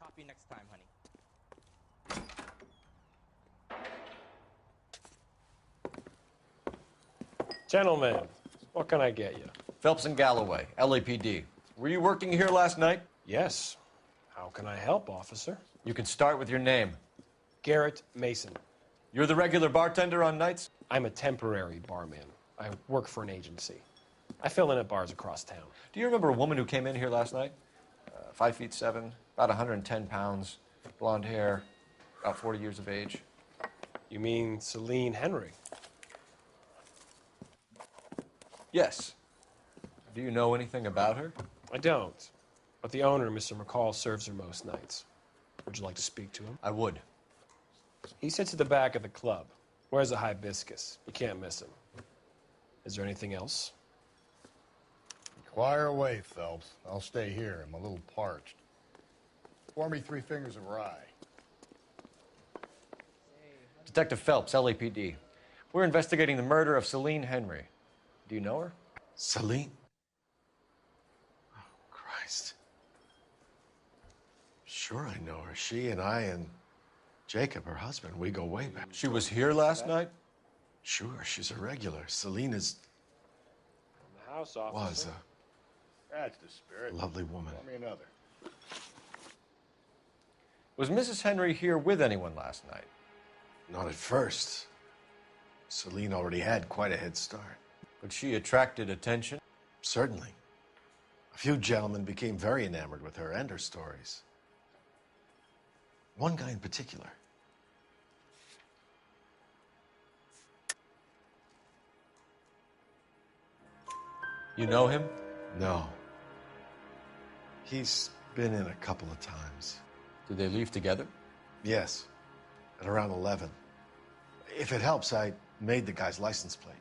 coffee next time, honey. Gentlemen, what can I get you? Phelps and Galloway, LAPD. Were you working here last night? Yes. How can I help, officer? You can start with your name. Garrett Mason. You're the regular bartender on nights? I'm a temporary barman. I work for an agency. I fill in at bars across town. Do you remember a woman who came in here last night? 5'7", about 110 pounds, blonde hair, about 40 years of age. You mean Celine Henry? Yes. Do you know anything about her? I don't. But the owner, Mr. McCall, serves her most nights. Would you like to speak to him? I would. He sits at the back of the club. Wears a hibiscus. You can't miss him. Is there anything else? Inquire away, Phelps. I'll stay here. I'm a little parched. Pour me 3 fingers of rye. Detective Phelps, LAPD. We're investigating the murder of Celine Henry. Do you know her? Celine? Oh, Christ. Sure I know her. She and I and Jacob, her husband, we go way back. She was here last night? Sure, she's a regular. Celine is... The house officer. Was That's the spirit. a lovely woman. Pour me another. Was Mrs. Henry here with anyone last night? Not at first. Celine already had quite a head start. But she attracted attention? Certainly. A few gentlemen became very enamored with her and her stories. One guy in particular. You know him? No. He's been in a couple of times. Did they leave together? Yes, at around 11. If it helps, I made the guy's license plate.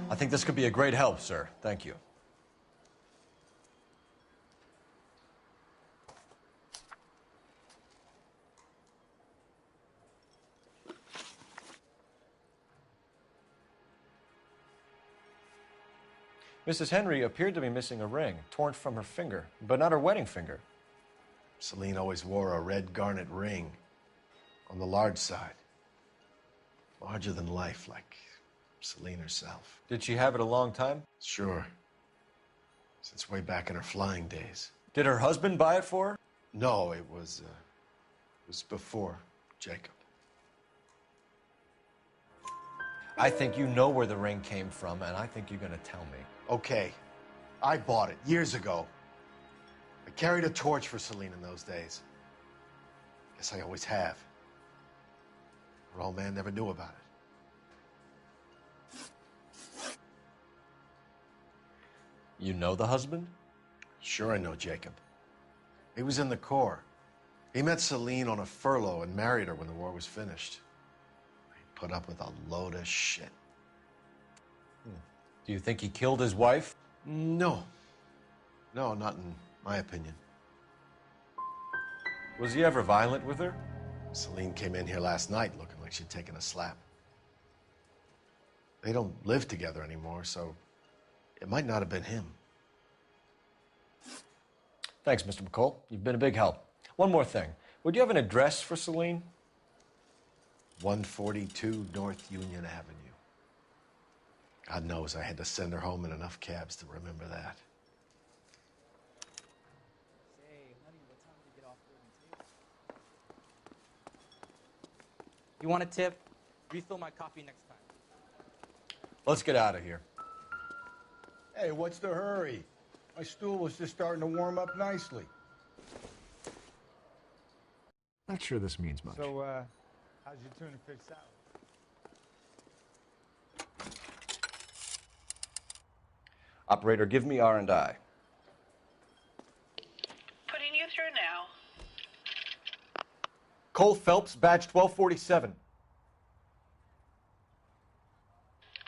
I think this could be a great help, sir. Thank you. Mrs. Henry appeared to be missing a ring, torn from her finger, but not her wedding finger. Celine always wore a red garnet ring on the large side. Larger than life, like Celine herself. Did she have it a long time? Sure. Since way back in her flying days. Did her husband buy it for her? No, it was before Jacob. I think you know where the ring came from, and I think you're going to tell me. Okay, I bought it years ago. I carried a torch for Celine in those days. Guess I always have. Her old man never knew about it. You know the husband? Sure I know Jacob. He was in the Corps. He met Celine on a furlough and married her when the war was finished. He put up with a load of shit. Do you think he killed his wife? No. No, not in my opinion. Was he ever violent with her? Celine came in here last night looking like she'd taken a slap. They don't live together anymore, so it might not have been him. Thanks, Mr. McCall. You've been a big help. One more thing. Would you have an address for Celine? 142 North Union Avenue. God knows I had to send her home in enough cabs to remember that. Say, honey, what time do you get off work and table? You want a tip? Refill my coffee next time. Let's get out of here. Hey, what's the hurry? My stool was just starting to warm up nicely. Not sure this means much. So, how's your tuna fish salad? Operator, give me R&I. Putting you through now. Cole Phelps, badge 1247.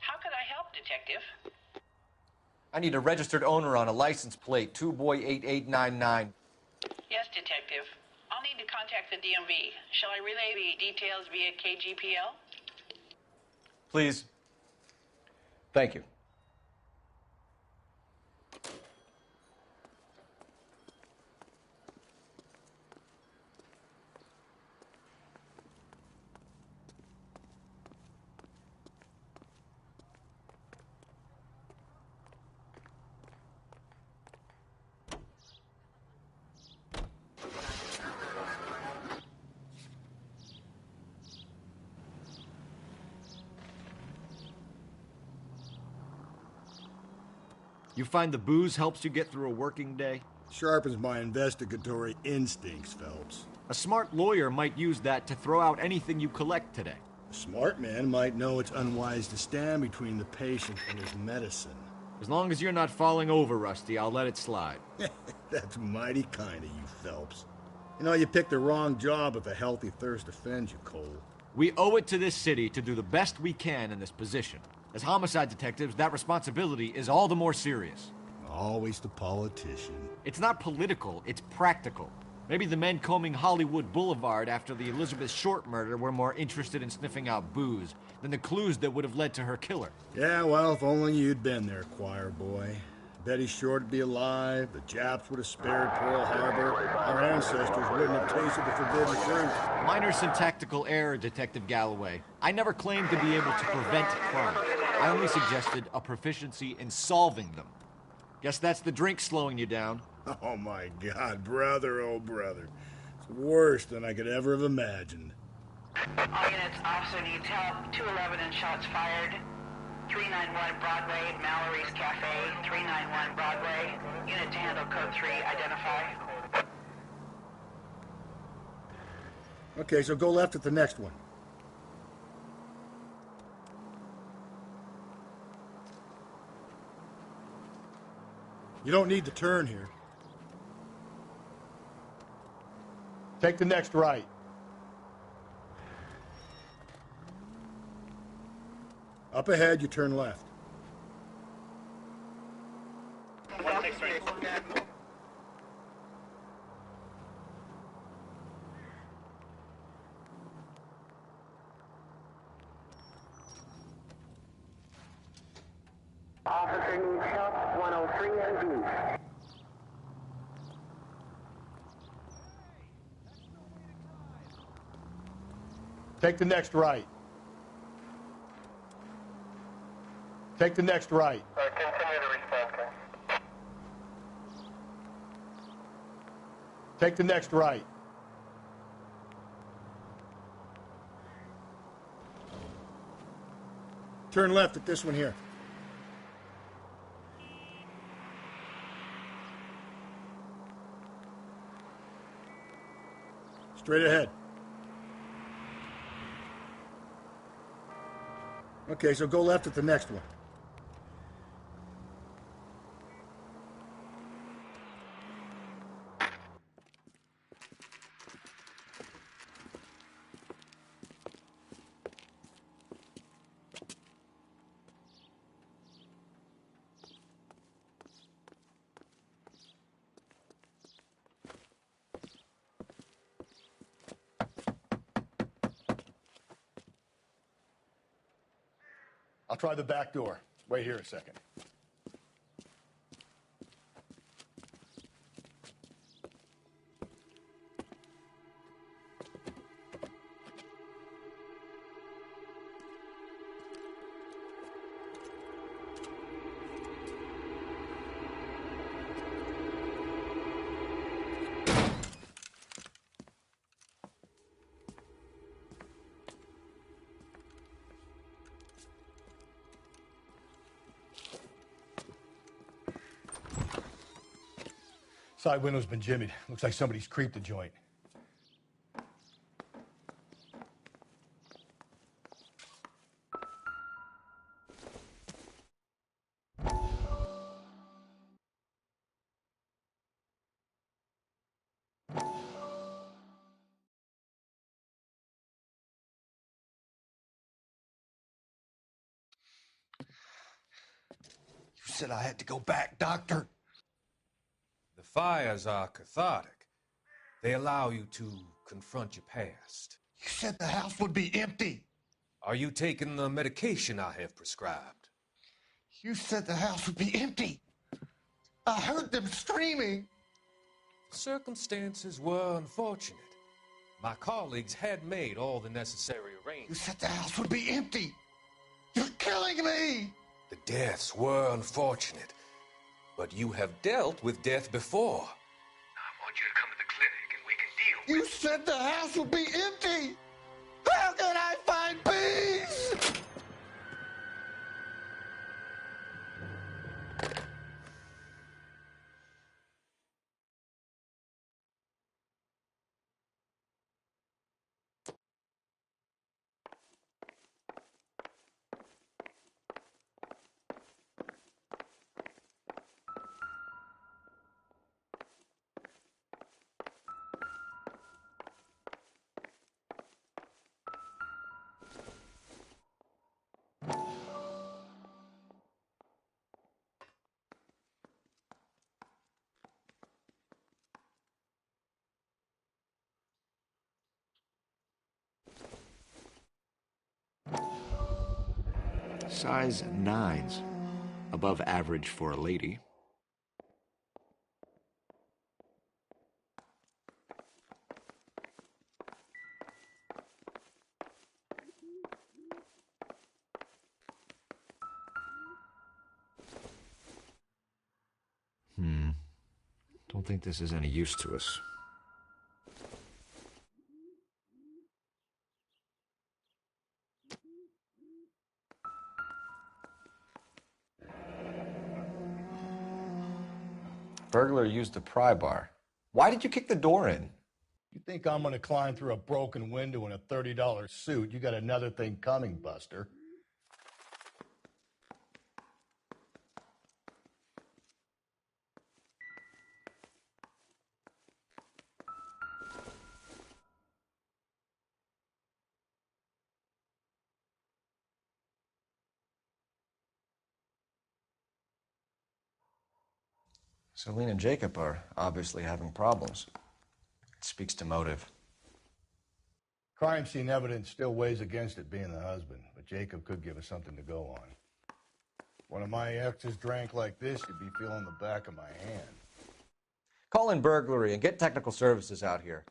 How could I help, Detective? I need a registered owner on a license plate, 2boy8899. Yes, Detective. I'll need to contact the DMV. Shall I relay the details via KGPL? Please. Thank you. You find the booze helps you get through a working day? Sharpens my investigatory instincts, Phelps. A smart lawyer might use that to throw out anything you collect today. A smart man might know it's unwise to stand between the patient and his medicine. As long as you're not falling over, Rusty, I'll let it slide. That's mighty kind of you, Phelps. You know, you picked the wrong job if a healthy thirst offends you, Cole. We owe it to this city to do the best we can in this position. As homicide detectives, that responsibility is all the more serious. Always the politician. It's not political, it's practical. Maybe the men combing Hollywood Boulevard after the Elizabeth Short murder were more interested in sniffing out booze than the clues that would have led to her killer. Yeah, well, if only you'd been there, choir boy. Betty Short would be alive, the Japs would have spared Pearl Harbor, our ancestors wouldn't have tasted the forbidden fruit. Minor syntactical error, Detective Galloway. I never claimed to be able to prevent crime. I only suggested a proficiency in solving them. Guess that's the drink slowing you down. Oh my God, brother, oh brother. It's worse than I could ever have imagined. All units, officer needs help. 211 and shots fired. 391 Broadway, Mallory's Cafe. 391 Broadway. Unit to handle code 3, identify. Okay, so go left at the next one. You don't need to turn here. Take the next right. Up ahead, you turn left. Officer needs help, 103 and B. Take the next right. Take the next right. Continue to respond. Take the next right. Turn left at this one here. Straight ahead. Okay, so go left at the next one. I'll try the back door. Wait here a second. Side window's been jimmied. Looks like somebody's creeped the joint. You said I had to go back, Doctor. The fires are cathartic. They allow you to confront your past. You said the house would be empty. Are you taking the medication I have prescribed? You said the house would be empty. I heard them screaming. The circumstances were unfortunate. My colleagues had made all the necessary You arrangements. said the house would be empty. You're killing me. The deaths were unfortunate, but you have dealt with death before. I want you to come to the clinic and we can deal You said the house would be empty. How can I find peace? Size 9s. Above average for a lady. Don't think this is any use to us. Burglar used the pry bar. Why did you kick the door in? You think I'm going to climb through a broken window in a $30 suit? You got another thing coming, Buster. Celine and Jacob are obviously having problems. It speaks to motive. Crime scene evidence still weighs against it being the husband, but Jacob could give us something to go on. One of my exes drank like this, you'd be feeling the back of my hand. Call in burglary and get technical services out here.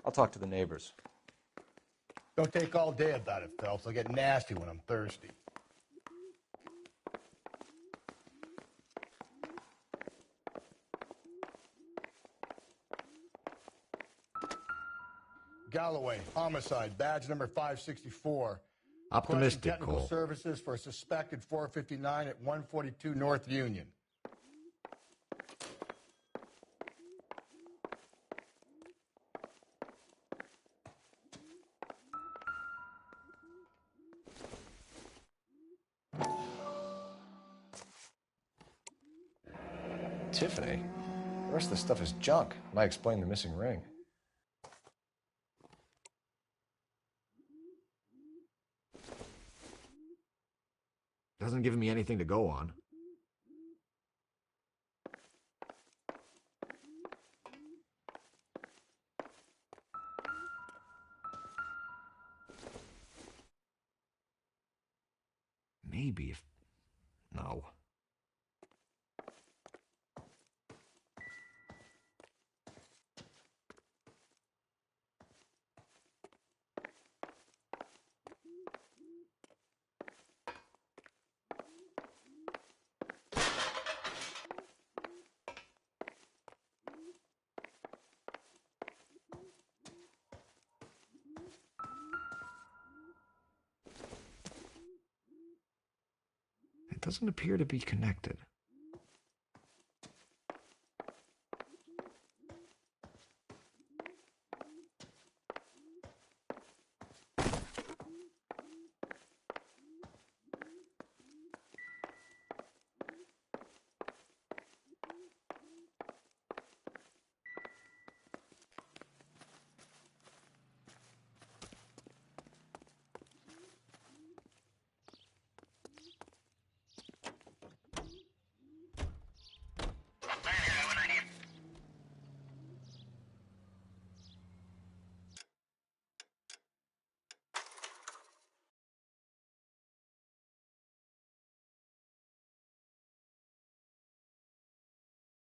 I'll talk to the neighbors. Don't take all day about it, Phelps. I'll get nasty when I'm thirsty. Galloway, homicide, badge number 564. Optimistic, Requesting technical Cole. services for a suspected 459 at 142 North Union. Tiffany? The rest of the stuff is junk. Might explain the missing ring. Doesn't give me anything to go on. Maybe if... No. It doesn't appear to be connected.